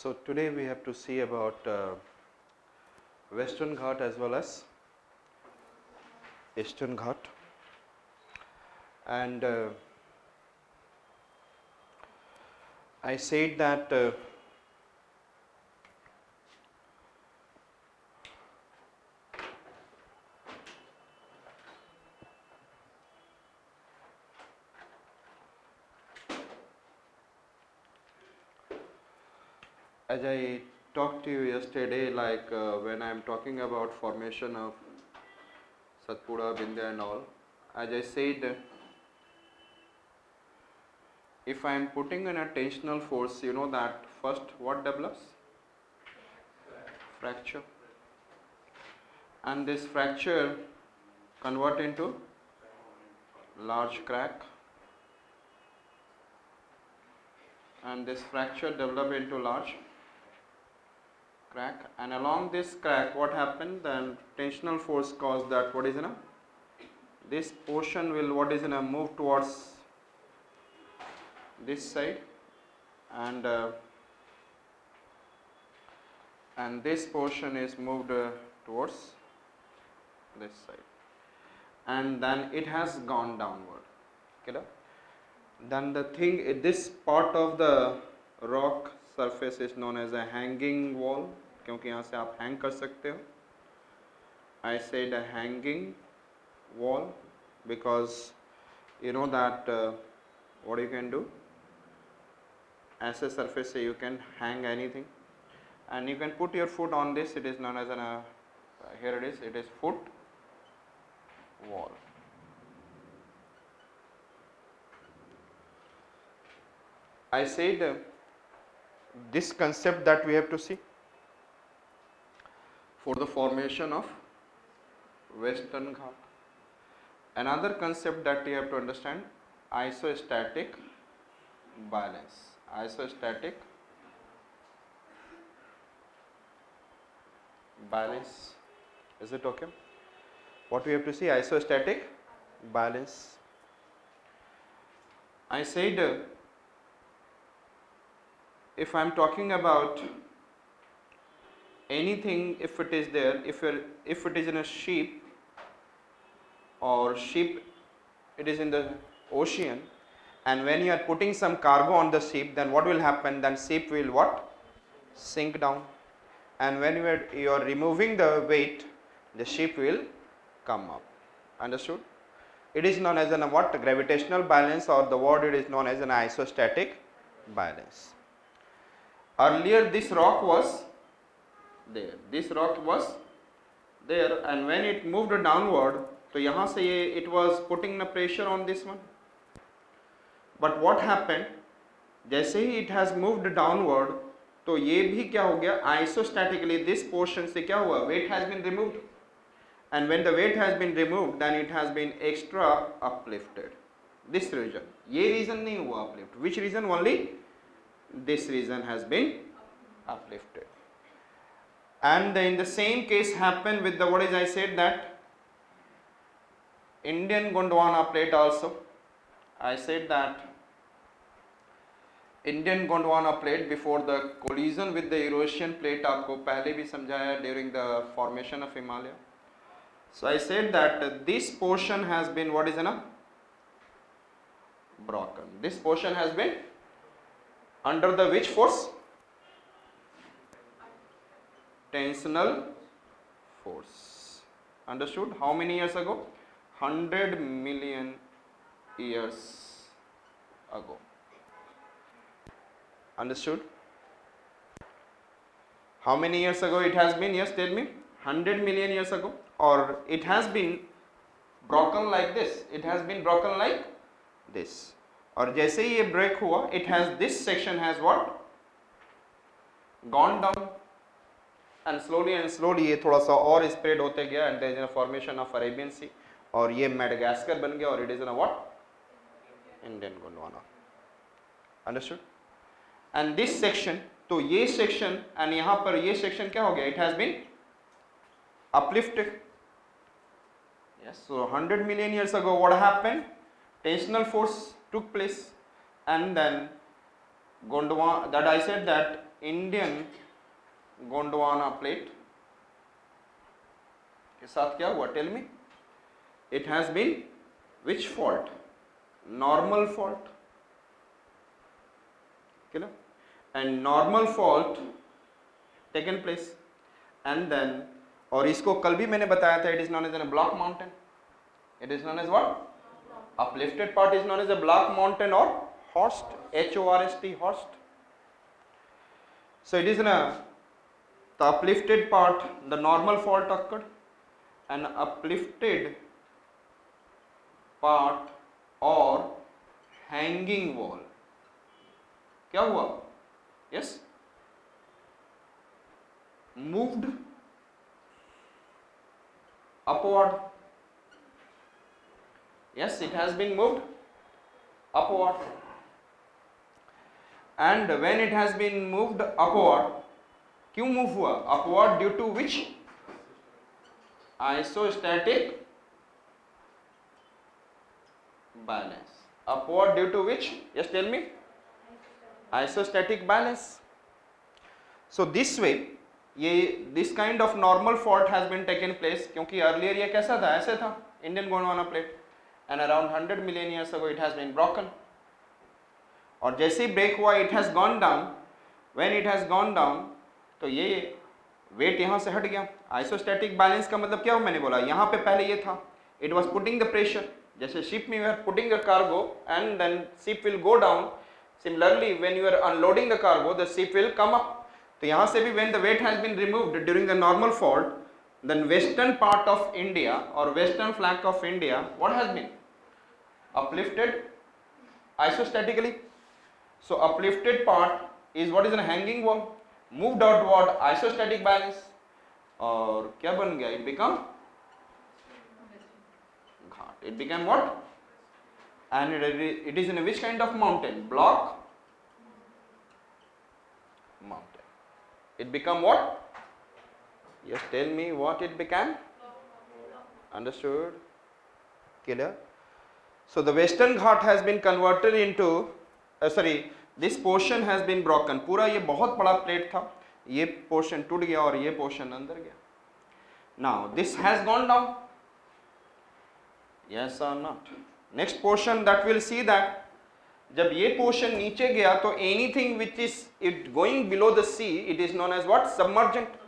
So today we have to see about Western Ghat as well as Eastern Ghat, and I said that as I talked to you yesterday, like when I am talking about formation of Satpura, Vindhya and all, as I said, if I am putting in a tensional force, you know that first what develops? Fracture. And this fracture convert into large crack, and this fracture develop into large crack, and along this crack what happened, then tensional force caused that what is in a this portion will what is in a move towards this side, and this portion is moved towards this side, and then it has gone downward. Okay, then the thing, this part of the rock surface is known as a hanging wall, क्योंकि यहाँ से आप hang कर सकते हो. I said a hanging wall because you know that what you can do, as a surface say you can hang anything, and you can put your foot on this. It is known as an here it is foot wall. I said this concept that we have to see for the formation of Western Ghat. Another concept that you have to understand, isostatic balance. Isostatic balance. Is it okay? What we have to see? Isostatic balance. I said if I am talking about anything, if it is there, if it is in a ship, or ship it is in the ocean, and when you are putting some cargo on the ship, then what will happen? Then ship will what? Sink down, and when you are removing the weight, the ship will come up. Understood? It is known as an what? Gravitational balance, or the word it is known as an isostatic balance. Earlier this rock was there, and when it moved downward, तो यहाँ से ये it was putting the pressure on this one. But what happened? जैसे ही it has moved downward, तो ये भी क्या हो गया? Isostatically this portion से क्या हुआ? Weight has been removed, and when the weight has been removed, then it has been extra uplifted. This region, ये region नहीं हुआ uplift. Which region? Only this region has been uplifted. And in the same case happened with the what is I said that Indian Gondwana plate also. I said that Indian Gondwana plate before the collision with the Eurasian plate आपको पहले भी समझाया during the formation of Himalaya. So I said that this portion has been what is broken. This portion has been under the which force? Tensional force. Understood? How many years ago? 100 million years ago. Understood? How many years ago it has been? Yes, tell me. 100 million years ago. Or it has been broken like this. It has been broken like this. और जैसे ही ये break हुआ, it has, this section has what? Gone down, and slowly ये थोड़ा सा और spread होते गया, and there is a formation of Arabian Sea, और ये Madagascar बन गया, और it is a what? Indian Gondwana. Understood? And this section, तो ये section and यहाँ पर ये section क्या हो गया? It has been uplifted. Yes. So 100 million years ago, what happened? Tensional force took place, and then Gondwana, that I said that Indian Gondwana plate के साथ क्या हुआ? Tell me. It has been which fault? Normal fault, ना. And normal fault taken place and then, और इसको कल भी मैंने बताया था, it is known as an block mountain. It is known as what? uplifted part is known as a block mountain or horst, H-O-R-S-T, horst. So it is in the uplifted part, the normal fault occurred, and uplifted part or hanging wall क्या हुआ? Yes, moved upward. Yes, it has been moved upward, and when it has been moved upward, क्यों move हुआ upward? Due to which? Isostatic balance. Upward due to which? Yes, tell me. Isostatic balance. So this way, this kind of normal fault has been taken place, क्योंकि earlier ये कैसा था? ऐसे था, Indian Gondwana plate. And around 100 million years ago it has been broken. और जैसे ही break हुआ, it has gone down. When it has gone down, तो ये वेट यहाँ से हट गया. आइसोस्टैटिक बैलेंस का मतलब क्या हो? मैंने बोला यहाँ पे पहले ये था, it was putting the pressure. जैसे शिप में you are putting a cargo and then ship will go down. Similarly, when you are unloading the cargo, the ship will come up. तो यहाँ से भी when the weight has been removed during the normal fault, then western part of India or western flank of India, what has been? Uplifted isostatically. So uplifted part is what is a hanging wall, moved outward, isostatic balance, और क्या बन गया? It become Ghat. It became what? And it is in a which kind of mountain? Block mountain. It become what? Yes, tell me what it became. Understood? Clear? So the Western Ghat has been converted into, this portion has been broken. पूरा ये बहुत बड़ा plate था, ये portion टूट गया और ये पोर्शन अंदर गया. Now this has gone down. Yes or not? Next portion that we'll see that जब ये पोर्शन नीचे गया तो anything which is it going below the sea, it is known as what? Submergent.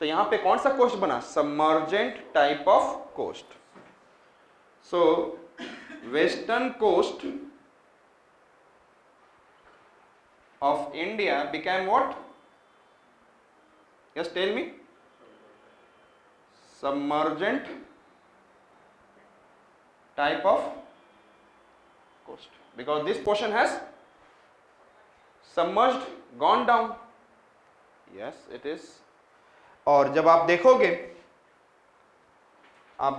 So यहाँ पे कौन सा कोस्ट बना? Submergent type of coast. So western coast of India became what? Yes, tell me. Submergent type of coast, because this portion has submerged, gone down. Yes, it is. और जब आप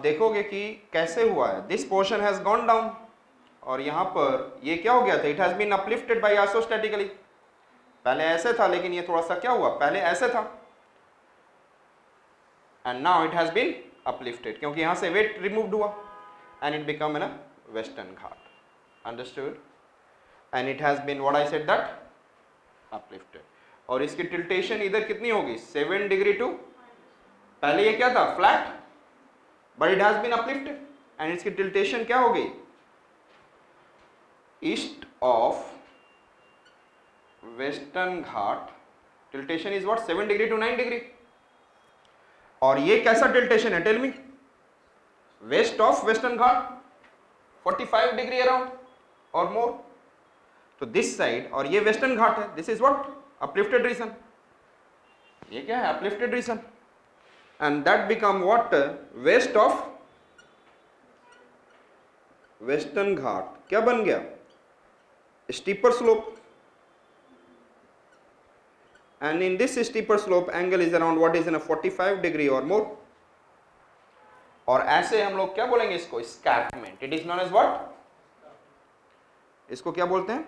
देखोगे कि कैसे हुआ है, this portion has gone down, और यहाँ पर ये क्या हो गया था? It has been uplifted by isostatically. पहले ऐसे था, लेकिन ये थोड़ा सा क्या हुआ? पहले ऐसे था, and now it has been uplifted, क्योंकि यहाँ से वेट रिमूव्ड हुआ, and it become in a western Ghat. Understood? And it has been what I said that uplifted. और इसकी टिल्टेशन इधर कितनी होगी? 7 डिग्री टू, पहले ये क्या था? Flat, but it has been uplifted, and इसकी टिल्टेशन क्या हो गई? East of Western Ghat. Tiltation is what? 7 degree to 9 degree. और ये कैसा टिल्टेशन है? Tell me. West of Western Ghat 45 degree around or more. तो दिस साइड, और ये वेस्टर्न घाट है, this is what? Uplifted region. ये क्या है? Uplifted region. And that become what? West of Western Ghat क्या बन गया? Steeper slope. And in this steeper slope angle is around what is in a 45 degree or more. और ऐसे हम लोग क्या बोलेंगे इसको? Escarpment. It is known as what? इसको क्या बोलते हैं?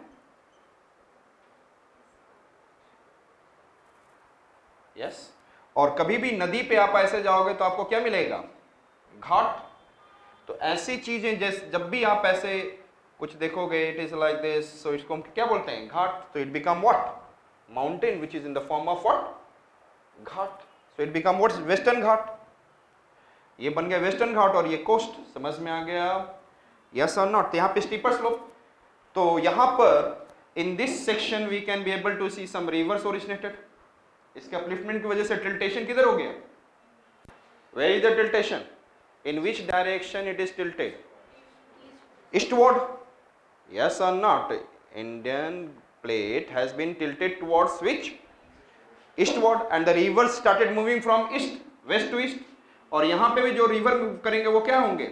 Yes. और कभी भी नदी पे आप ऐसे जाओगे तो आपको क्या मिलेगा? घाट. तो ऐसी चीजें जैसे जब भी आप ऐसे कुछ देखोगे, it is like this, so इसको हम क्या बोलते हैं? घाट. तो it become what? mountain which is in the form of what? Ghat. So it become what's Western Ghat. ये बन गया वेस्टर्न घाट और ये कोस्ट. समझ में आ गया? Yes or not? यहाँ पे स्टीपर स्लोप. तो यहाँ पर in this section we can be able to see some rivers originated. इसके अपलिफ्टमेंट की वजह से टिल्टेशन किधर हो गया? Where is the tiltation? In which direction it is tilted? Eastward. Yes or not? Indian plate has been tilted towards which? Eastward. And the river started moving from east, west to east. और यहां पे भी जो river move करेंगे वो क्या होंगे?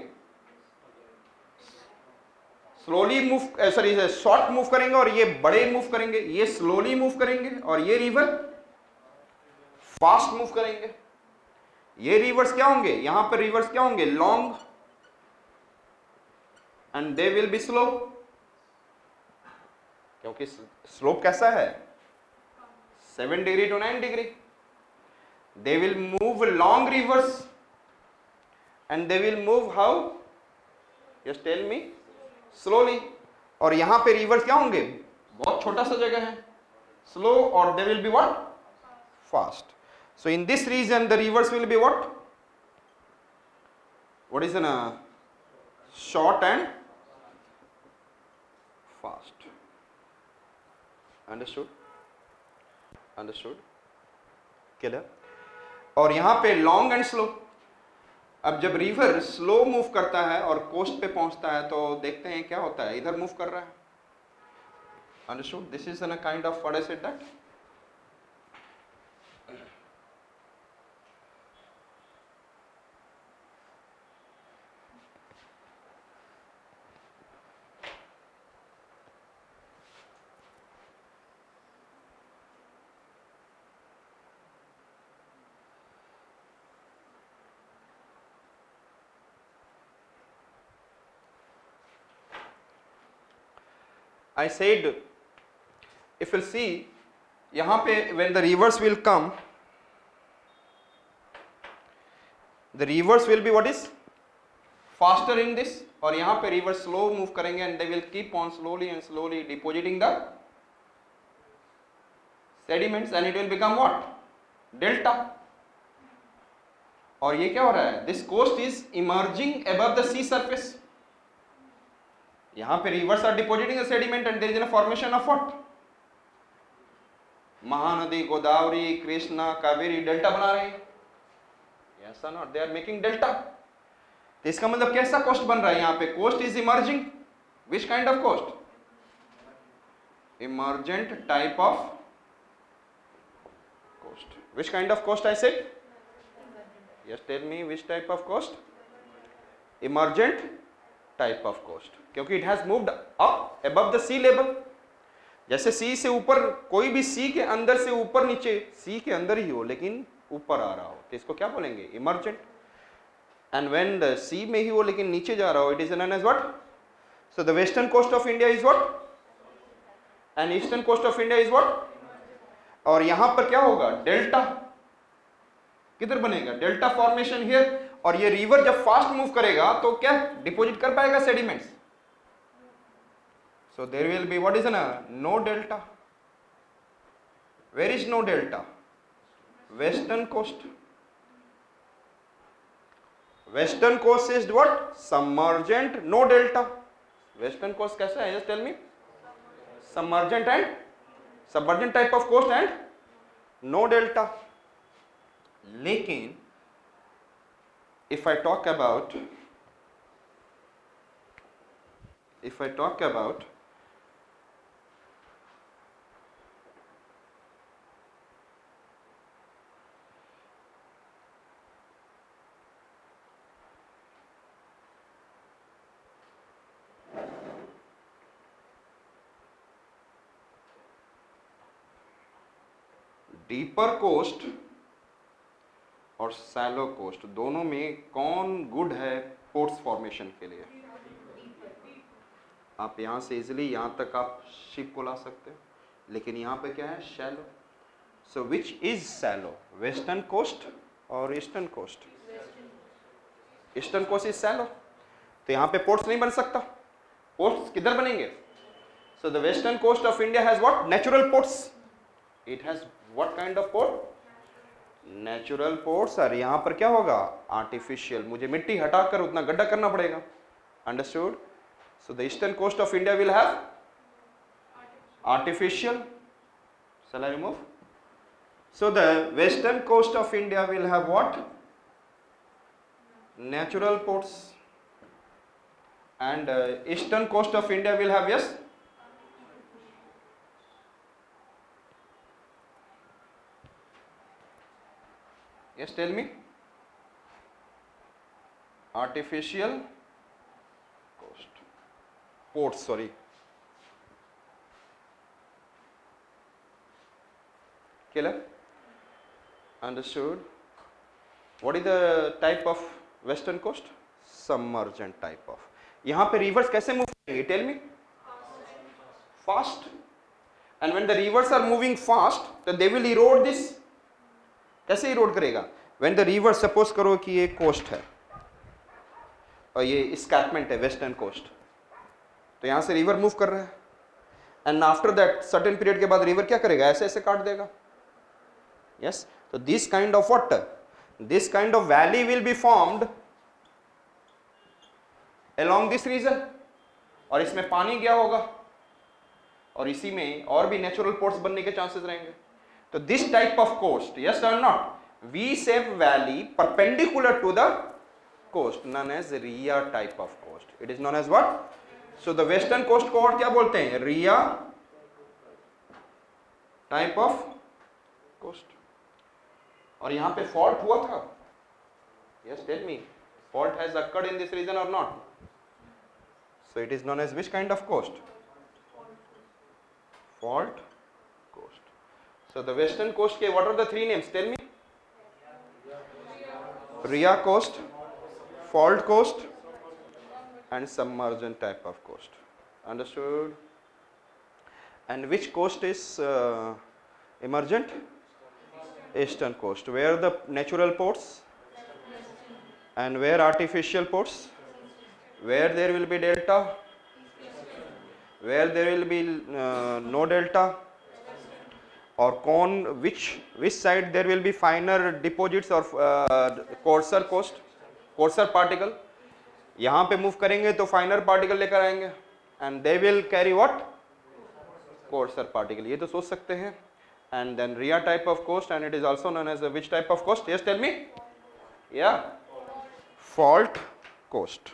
Slowly move, sorry short move करेंगे और ये बड़े मूव करेंगे. ये स्लोली मूव करेंगे और ये रिवर फास्ट मूव करेंगे. ये रिवर्स क्या होंगे? यहां पर रिवर्स क्या होंगे? Long. And they will be slow. क्योंकि स्लोप कैसा है? 7 degree to 9 degree. They will move long rivers and they will move how? Just tell me. Slowly. और यहां पे रिवर्स क्या होंगे? बहुत छोटा सा जगह है. Slow or they will be what? Fast. So in this region the rivers will be what? What is an short and fast. Understood? Understood? Clear? और यहां पे लॉन्ग एंड स्लो. अब जब रिवर स्लो मूव करता है और coast पे पहुंचता है तो देखते हैं क्या होता है. इधर मूव कर रहा है. Understood? This is an kind of what I said that. I said, if you see, यहाँ पे when the rivers will come, the rivers will be what is faster in this. और यहाँ पे rivers slow move करेंगे and they will keep on slowly and slowly depositing the sediments and it will become what? Delta. और ये क्या हो रहा है? This coast is emerging above the sea surface. यहां पे rivers are depositing a sediment and there is a formation of what? Mahanadi, Godavari, Krishna, Kaveri delta बना रहे हैं. Yes or not? They are making delta. तो इसका मतलब कैसा कोस्ट बन रहा है? यहाँ पे coast is emerging. Which kind of coast? Emergent type of coast. Which kind of coast I said? Yes, tell me which type of coast? Emergent type of coast. क्योंकि it has moved up above the sea level. जैसे सी से ऊपर, कोई भी सी के अंदर से ऊपर नीचे, सी के अंदर ही हो लेकिन ऊपर आ रहा हो तो इसको क्या बोलेंगे? Emergent. And when the sea में ही हो लेकिन नीचे जा रहा हो, it is known as what? So the western coast of India is what? And eastern coast of India is what? और यहां पर क्या होगा? डेल्टा. किधर बनेगा? Delta formation here. और ये रिवर जब फास्ट मूव करेगा तो क्या डिपॉजिट कर पाएगा sediments? So there will be what is no delta. Where is no delta? Western coast. Western coast is what? Submergent, no delta. Western coast कैसा है? Just tell me. Submergent and submergent type of coast and no delta. लेकिन if I talk about deeper coast और shallow coast, दोनों में कौन good है ports formation के लिए? आप यहाँ से इजिली यहाँ तक आप शिप को ला सकते हो, लेकिन यहाँ पे क्या है? Shallow. So which is shallow? Western coast or eastern coast? Eastern coast is shallow. तो यहाँ पे पोर्ट्स नहीं बन सकता. पोर्ट्स किधर बनेंगे? So the western coast of India has what? Natural ports. It has what kind of port, natural ports. और यहाँ पर क्या होगा, आर्टिफिशियल, मुझे मिट्टी हटाकर उतना गड्ढा करना पड़ेगा, understood. So the eastern coast of India will have artificial. Shall I remove? So the western coast of India will have what? Natural ports. And eastern coast of India will have, yes? Yes, tell me. Artificial coast. Ports, sorry. Clear? Understood. What is the type of western coast? Submergent type of. यहाँ पे rivers कैसे move करेंगे? Tell me. Fast. And when the rivers are moving fast, then they will erode this. कैसे erode करेगा? When the river, suppose करो कि ये coast है और ये escarpment है western coast, तो यहाँ से river move कर रहा है, and after that certain period के बाद river क्या करेगा? ऐसे ऐसे काट देगा. Yes, so this kind of what? This kind of valley will be formed along this region, और इसमें पानी गया होगा और इसी में और भी नेचुरल पोर्ट्स बनने के चांसेस रहेंगे. तो this type of coast, yes or not, V shape valley perpendicular to the coast, known as ria type of coast. It is known as what? So the western coast को और क्या बोलते हैं? Ria type of coast. और यहां पे fault हुआ था. Yes, tell me, fault has occurred in this region or not? So it is known as which kind of coast? Fault coast. So the western coast के what are the three names? Tell me. Ria coast, fault coast, and submergent type of coast. Understood? And which coast is emergent? Eastern coast. Where the natural ports? And where artificial ports? Where there will be delta? Where there will be no delta, or cone, which side there will be finer deposits or coarser coast, coarser particle. यहाँ पे move करेंगे तो finer particle लेकर आएंगे, and they will carry what? Coarser particle. ये तो सोच सकते हैं. And then Ria type of coast, and it is also known as which type of coast? Yes, tell me. Yeah, fault coast.